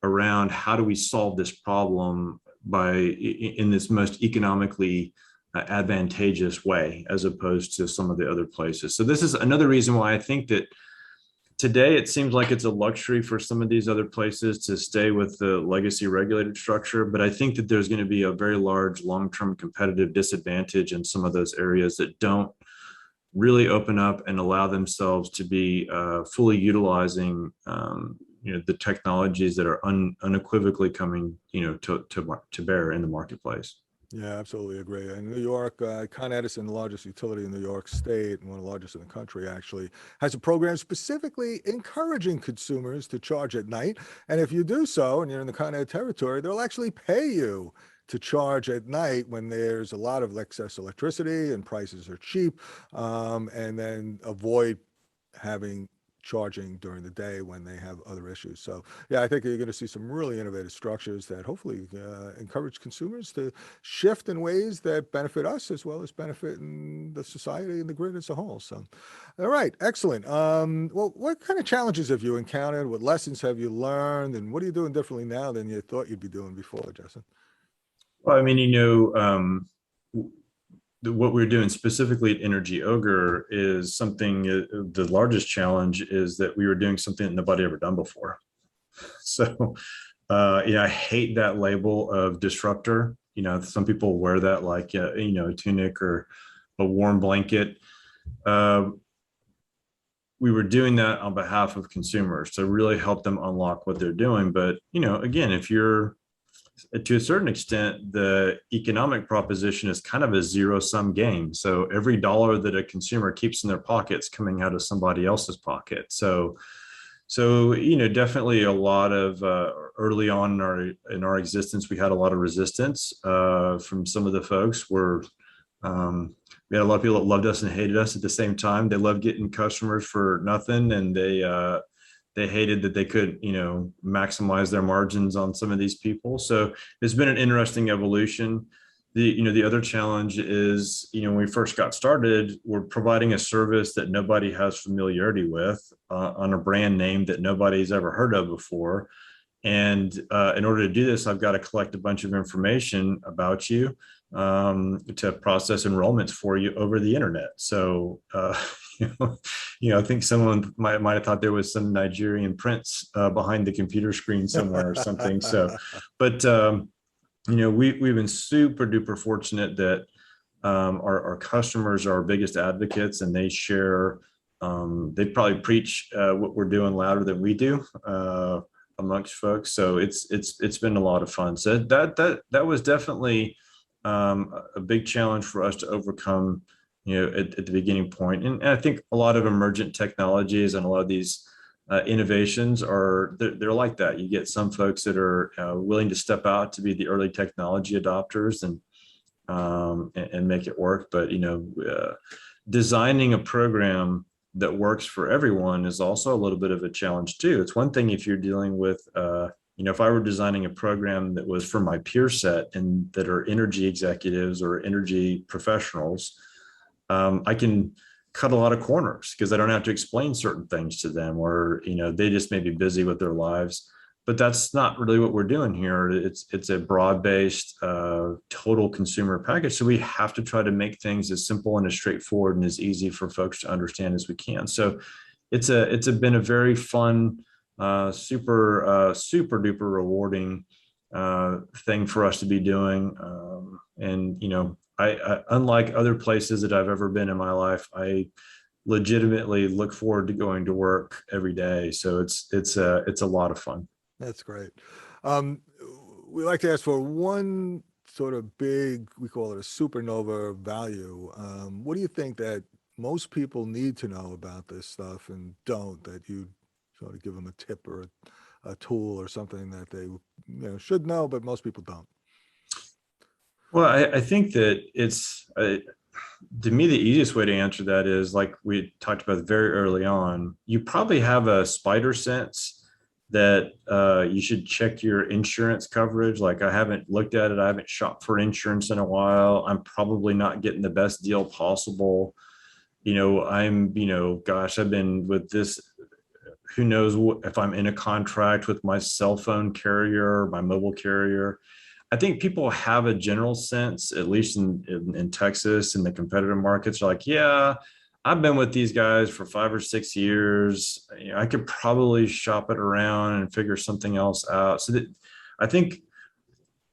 around how do we solve this problem in this most economically advantageous way, as opposed to some of the other places. So this is another reason why I think that today it seems like it's a luxury for some of these other places to stay with the legacy regulated structure. But I think that there's going to be a very large long-term competitive disadvantage in some of those areas that don't really open up and allow themselves to be fully utilizing you know, the technologies that are unequivocally coming, you know, to bear in the marketplace. Yeah, absolutely agree. In New York, Con Edison, the largest utility in New York State, and one of the largest in the country, actually, has a program specifically encouraging consumers to charge at night. And if you do so, and you're in the Con Ed territory, they'll actually pay you to charge at night when there's a lot of excess electricity and prices are cheap, and then avoid having charging during the day when they have other issues. So yeah, I think you're going to see some really innovative structures that hopefully encourage consumers to shift in ways that benefit us as well as benefit in the society and the grid as a whole. So, all right, excellent. Well, what kind of challenges have you encountered? What lessons have you learned? And what are you doing differently now than you thought you'd be doing before, Jesson? Well, I mean, what we're doing specifically at Energy Ogre is something, the largest challenge is that we were doing something that nobody ever done before. So, I hate that label of disruptor. Some people wear that like, a tunic or a warm blanket. We were doing that on behalf of consumers to really help them unlock what they're doing. But, again, if you're, to a certain extent, the economic proposition is kind of a zero-sum game. So every dollar that a consumer keeps in their pocket is coming out of somebody else's pocket. So definitely a lot of early on in our existence, we had a lot of resistance from some of the folks. We had a lot of people that loved us and hated us at the same time. They loved getting customers for nothing, and they hated that they could, maximize their margins on some of these people. So it's been an interesting evolution. The other challenge is, when we first got started, we're providing a service that nobody has familiarity with on a brand name that nobody's ever heard of before. And in order to do this, I've got to collect a bunch of information about you to process enrollments for you over the internet. So, I think someone might have thought there was some Nigerian prince behind the computer screen somewhere or something. So, but we've been super duper fortunate that our customers are our biggest advocates, and they share. They probably preach what we're doing louder than we do amongst folks. So it's been a lot of fun. So that was definitely a big challenge for us to overcome, at the beginning point. And I think a lot of emergent technologies and a lot of these innovations they're like that. You get some folks that are willing to step out to be the early technology adopters and make it work. But, designing a program that works for everyone is also a little bit of a challenge too. It's one thing if you're dealing with, if I were designing a program that was for my peer set and that are energy executives or energy professionals, I can cut a lot of corners because I don't have to explain certain things to them, or, they just may be busy with their lives. But that's not really what we're doing here. It's a broad-based total consumer package. So we have to try to make things as simple and as straightforward and as easy for folks to understand as we can. So it's been a very fun, super duper rewarding thing for us to be doing. And I unlike other places that I've ever been in my life, I legitimately look forward to going to work every day. So it's a lot of fun. That's great. We like to ask for one sort of big, we call it a supernova value. What do you think that most people need to know about this stuff and don't, that you sort of give them a tip or a tool or something that they should know, but most people don't? Well, I think that it's, to me, the easiest way to answer that is like we talked about very early on. You probably have a spider sense that you should check your insurance coverage. Like, I haven't looked at it. I haven't shopped for insurance in a while. I'm probably not getting the best deal possible. I've been with this, who knows if I'm in a contract with my cell phone carrier, my mobile carrier. I think people have a general sense, at least in Texas, in the competitive markets, are like, yeah, I've been with these guys for 5 or 6 years. I could probably shop it around and figure something else out. So that I think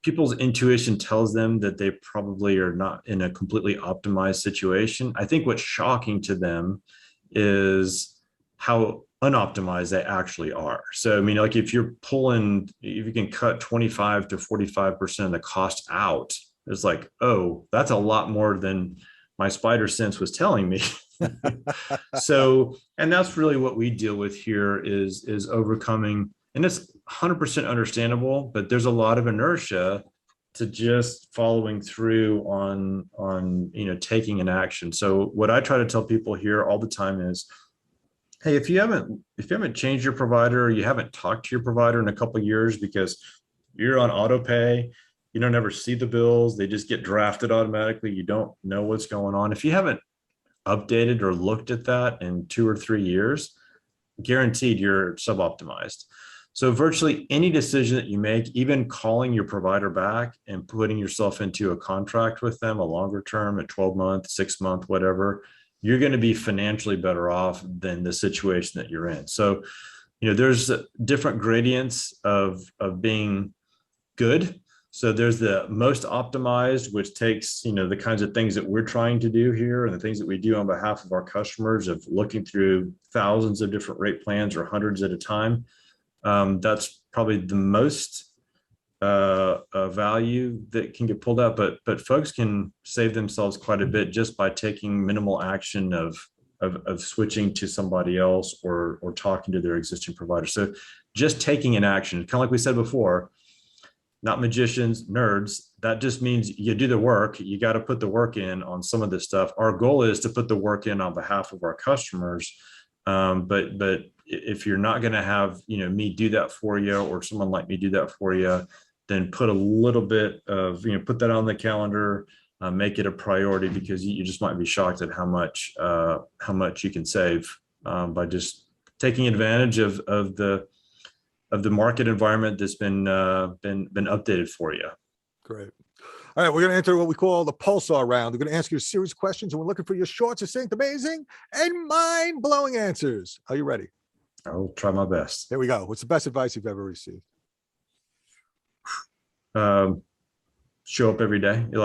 people's intuition tells them that they probably are not in a completely optimized situation. I think what's shocking to them is how unoptimized they actually are. So, I mean, like if you can cut 25 to 45% of the cost out, it's like, oh, that's a lot more than my spider sense was telling me. So, and that's really what we deal with here is overcoming, and it's 100% understandable, but there's a lot of inertia to just following through on taking an action. So what I try to tell people here all the time is, hey, if you haven't changed your provider, or you haven't talked to your provider in a couple of years because you're on auto pay, you don't ever see the bills, they just get drafted automatically, you don't know what's going on. If you haven't updated or looked at that in 2 or 3 years, guaranteed you're suboptimized. So virtually any decision that you make, even calling your provider back and putting yourself into a contract with them, a longer term, a 12-month, 6-month, whatever, you're going to be financially better off than the situation that you're in. So, there's different gradients of being good. So there's the most optimized, which takes, the kinds of things that we're trying to do here and the things that we do on behalf of our customers, of looking through thousands of different rate plans or hundreds at a time. That's probably the most value that can get pulled out, but folks can save themselves quite a bit just by taking minimal action of switching to somebody else or talking to their existing provider. So just taking an action, kind of like we said before, not magicians, nerds. That just means you do the work. You got to put the work in on some of this stuff. Our goal is to put the work in on behalf of our customers. But if you're not going to have, me do that for you, or someone like me do that for you, then put a little bit of, put that on the calendar, make it a priority, because you just might be shocked at how much you can save by just taking advantage of the market environment that's been updated for you. Great. All right, we're going to enter what we call the pulsar round. We're going to ask you a series of questions, and we're looking for your short, succinct, amazing, and mind-blowing answers. Are you ready? I'll try my best. Here we go. What's the best advice you've ever received? Show up every day. You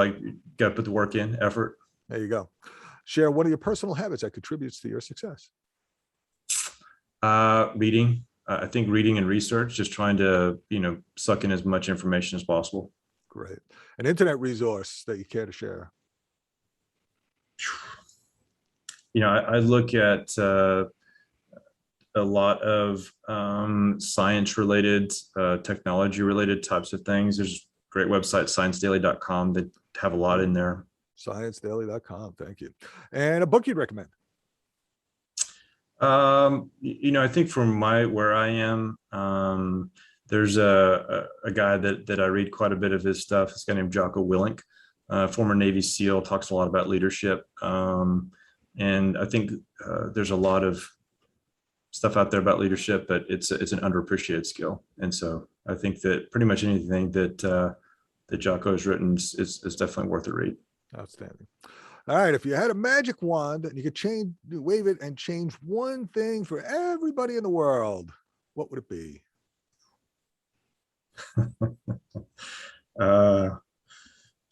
got to put the work in, effort. There you go. Share one of your personal habits that contributes to your success. Reading. I think reading and research, just trying to, suck in as much information as possible. Great. An internet resource that you care to share? I look at a lot of science-related, technology-related types of things. There's a great website, ScienceDaily.com, that have a lot in there. ScienceDaily.com. Thank you. And a book you'd recommend? I think from where I am, there's a guy that I read quite a bit of his stuff. This guy named Jocko Willink, former Navy SEAL, talks a lot about leadership. And I think there's a lot of stuff out there about leadership, but it's an underappreciated skill. And so I think that pretty much anything that Jocko has written is definitely worth a read. Outstanding. All right, if you had a magic wand and you could wave it and change one thing for everybody in the world, what would it be?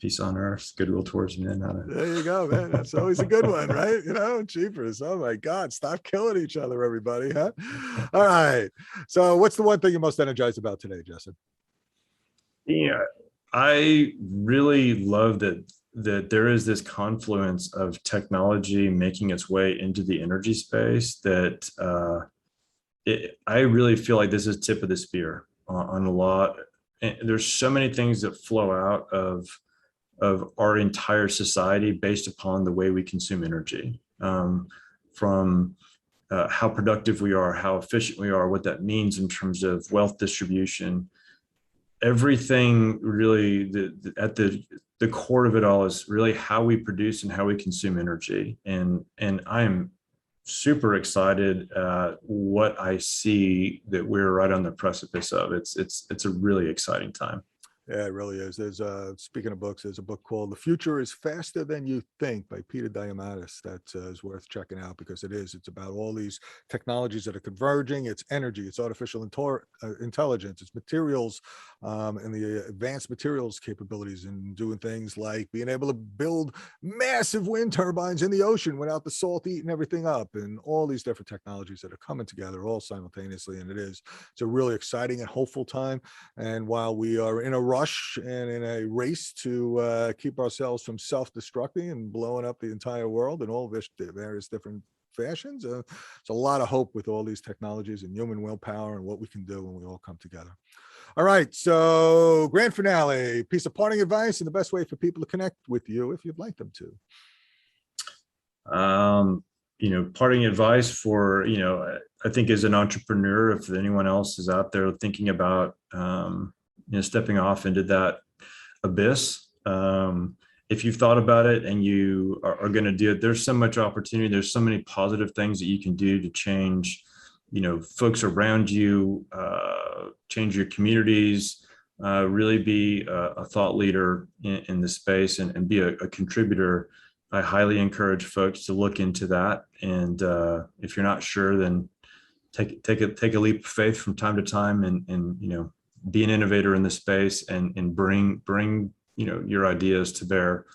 Peace on earth, goodwill towards men. There you go, man. That's always a good one, right? Jeepers. Oh my God, stop killing each other, everybody, huh? All right. So what's the one thing you're most energized about today, Jesson? Yeah, I really love that there is this confluence of technology making its way into the energy space that I really feel like this is tip of the spear on a lot. And there's so many things that flow out of our entire society based upon the way we consume energy, from how productive we are, how efficient we are, what that means in terms of wealth distribution. Everything really at the core of it all is really how we produce and how we consume energy. And I am super excited what I see that we're right on the precipice of. It's a really exciting time. Yeah, it really is. There's speaking of books, there's a book called The Future is Faster Than You Think by Peter Diamandis that is worth checking out, because it's about all these technologies that are converging. It's energy, it's artificial intelligence, it's materials, and the advanced materials capabilities, and doing things like being able to build massive wind turbines in the ocean without the salt eating everything up, and all these different technologies that are coming together all simultaneously. And it's a really exciting and hopeful time. And while we are in a rush and in a race to keep ourselves from self-destructing and blowing up the entire world in all of various different fashions, there's a lot of hope with all these technologies and human willpower and what we can do when we all come together. All right, so grand finale, piece of parting advice and the best way for people to connect with you if you'd like them to. parting advice for, I think as an entrepreneur, if anyone else is out there thinking about, stepping off into that abyss, if you've thought about it and you are going to do it, there's so much opportunity. There's so many positive things that you can do to change, folks around you, change your communities, really be a thought leader in this space and be a contributor. I highly encourage folks to look into that. And if you're not sure, then take a leap of faith from time to time and be an innovator in the space and bring your ideas to bear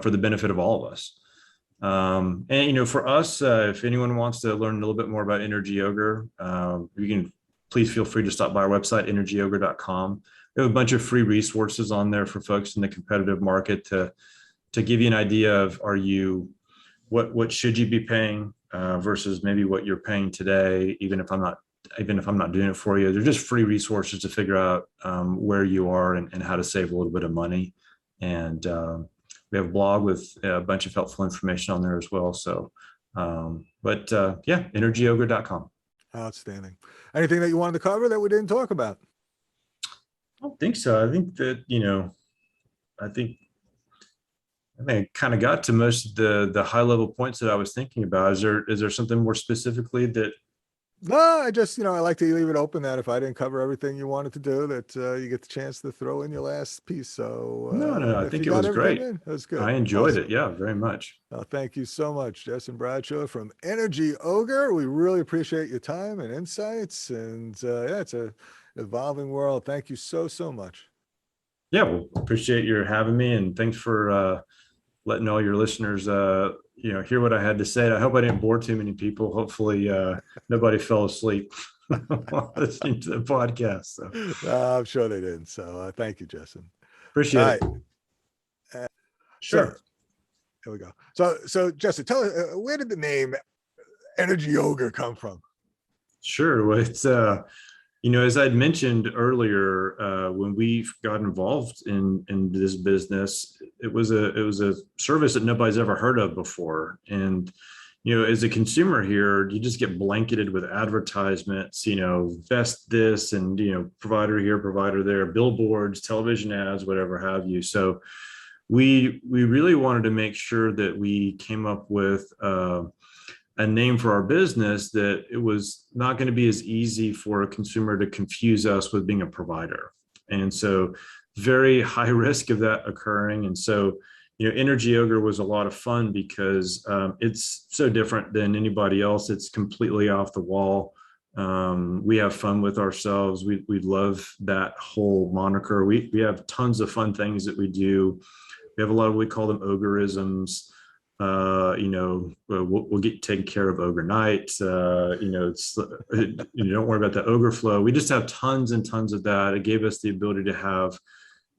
for the benefit of all of us. And for us, if anyone wants to learn a little bit more about Energy Ogre, you can please feel free to stop by our website, energyogre.com. We have a bunch of free resources on there for folks in the competitive market to give you an idea of what should you be paying versus maybe what you're paying today, even if I'm not doing it for you. They're just free resources to figure out where you are and how to save a little bit of money. And we have a blog with a bunch of helpful information on there as well. So, energyogre.com. Outstanding. Anything that you wanted to cover that we didn't talk about? I don't think so. I think that, I think I kind of got to most of the high level points that I was thinking about. Is there something more specifically that? No, I just, I like to leave it open that if I didn't cover everything you wanted to do, that you get the chance to throw in your last piece. So no, I think it was great. It was good. I enjoyed it. Yeah, very much. Thank you so much, Jesson Bradshaw from Energy Ogre. We really appreciate your time and insights. And it's a evolving world. Thank you so much. Yeah, well, appreciate your having me, and thanks for letting all your listeners hear what I had to say. I hope I didn't bore too many people. Hopefully nobody fell asleep while listening to the podcast. So I'm sure they didn't. So thank you, Jesson. Appreciate it. Sure. So, here we go. So Jesson, tell us, where did the name Energy Ogre come from? Sure. Well, it's as I'd mentioned earlier, when we got involved in this business, it was a service that nobody's ever heard of before. And, as a consumer here, you just get blanketed with advertisements, vest this and, provider here, provider there, billboards, television ads, whatever have you. So we really wanted to make sure that we came up with a name for our business that it was not going to be as easy for a consumer to confuse us with being a provider. And so very high risk of that occurring. And so, Energy Ogre was a lot of fun because it's so different than anybody else. It's completely off the wall. We have fun with ourselves. We love that whole moniker. We have tons of fun things that we do. We have a lot of, we call them Ogreisms. We'll get taken care of overnight. It's don't worry about the ogre flow. We just have tons and tons of that. It gave us the ability to have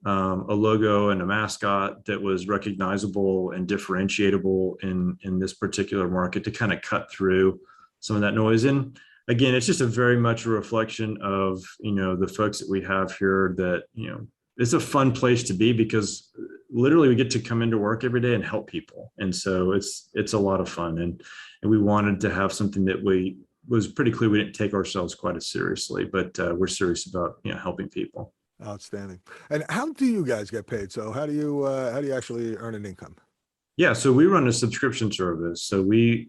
a logo and a mascot that was recognizable and differentiable in this particular market to kind of cut through some of that noise. And again, it's just a very much a reflection of the folks that we have here. That it's a fun place to be because literally we get to come into work every day and help people. And so it's a lot of fun. And we wanted to have something that was pretty clear. We didn't take ourselves quite as seriously, but we're serious about, helping people. Outstanding. And how do you guys get paid? So how do you actually earn an income? Yeah. So we run a subscription service. So we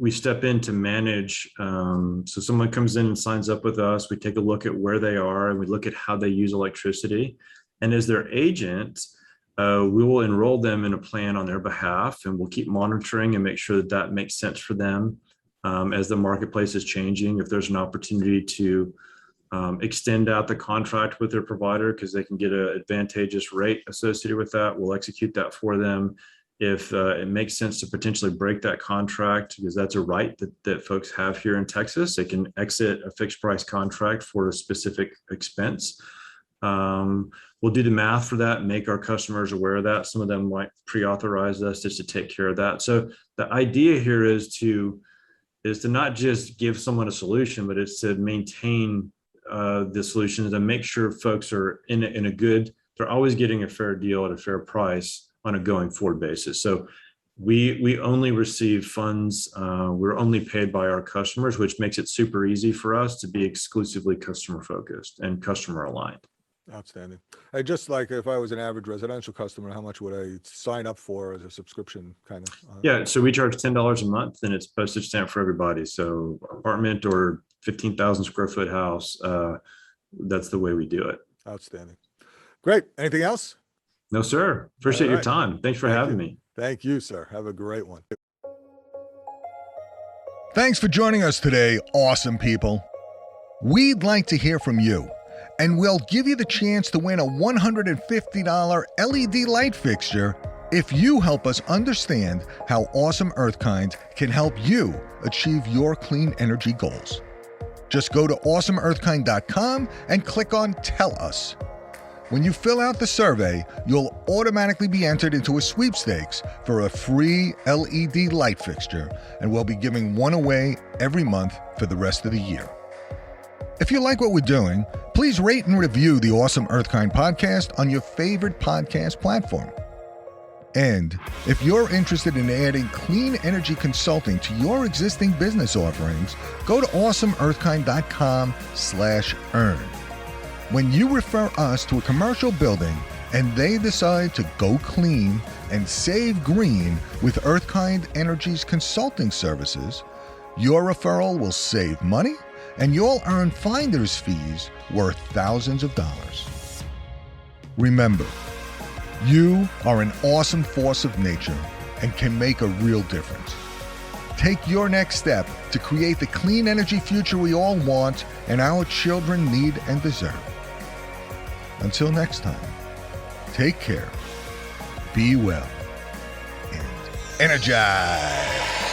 step in to manage. So someone comes in and signs up with us. We take a look at where they are and we look at how they use electricity. And as their agent, we will enroll them in a plan on their behalf, and we'll keep monitoring and make sure that makes sense for them as the marketplace is changing. If there's an opportunity to extend out the contract with their provider because they can get an advantageous rate associated with that, we'll execute that for them. If it makes sense to potentially break that contract, because that's a right that folks have here in Texas, they can exit a fixed price contract for a specific expense. We'll do the math for that and make our customers aware of that. Some of them might pre-authorize us just to take care of that. So the idea here is to not just give someone a solution, but it's to maintain the solutions and make sure folks are in a good, they're always getting a fair deal at a fair price on a going forward basis. So We only receive funds. We're only paid by our customers, which makes it super easy for us to be exclusively customer focused and customer aligned. Outstanding. Hey, just like if I was an average residential customer, how much would I sign up for as a subscription kind of? Yeah, so we charge $10 a month, and it's postage stamp for everybody. So apartment or 15,000 square foot house, that's the way we do it. Outstanding. Great. Anything else? No, sir. Appreciate your time. Thanks for having me. Thank you, sir. Have a great one. Thanks for joining us today, awesome people. We'd like to hear from you, and we'll give you the chance to win a $150 LED light fixture if you help us understand how AWESome EarthKind can help you achieve your clean energy goals. Just go to AWESomeEarthKind.com and click on Tell Us. When you fill out the survey, you'll automatically be entered into a sweepstakes for a free LED light fixture, and we'll be giving one away every month for the rest of the year. If you like what we're doing, please rate and review the AWESome EarthKind podcast on your favorite podcast platform. And if you're interested in adding clean energy consulting to your existing business offerings, go to AWESomeEarthKind.com/earn. When you refer us to a commercial building and they decide to go clean and save green with EarthKind Energy's consulting services, your referral will save money and you'll earn finder's fees worth thousands of dollars. Remember, you are an awesome force of nature and can make a real difference. Take your next step to create the clean energy future we all want and our children need and deserve. Until next time, take care, be well, and energize.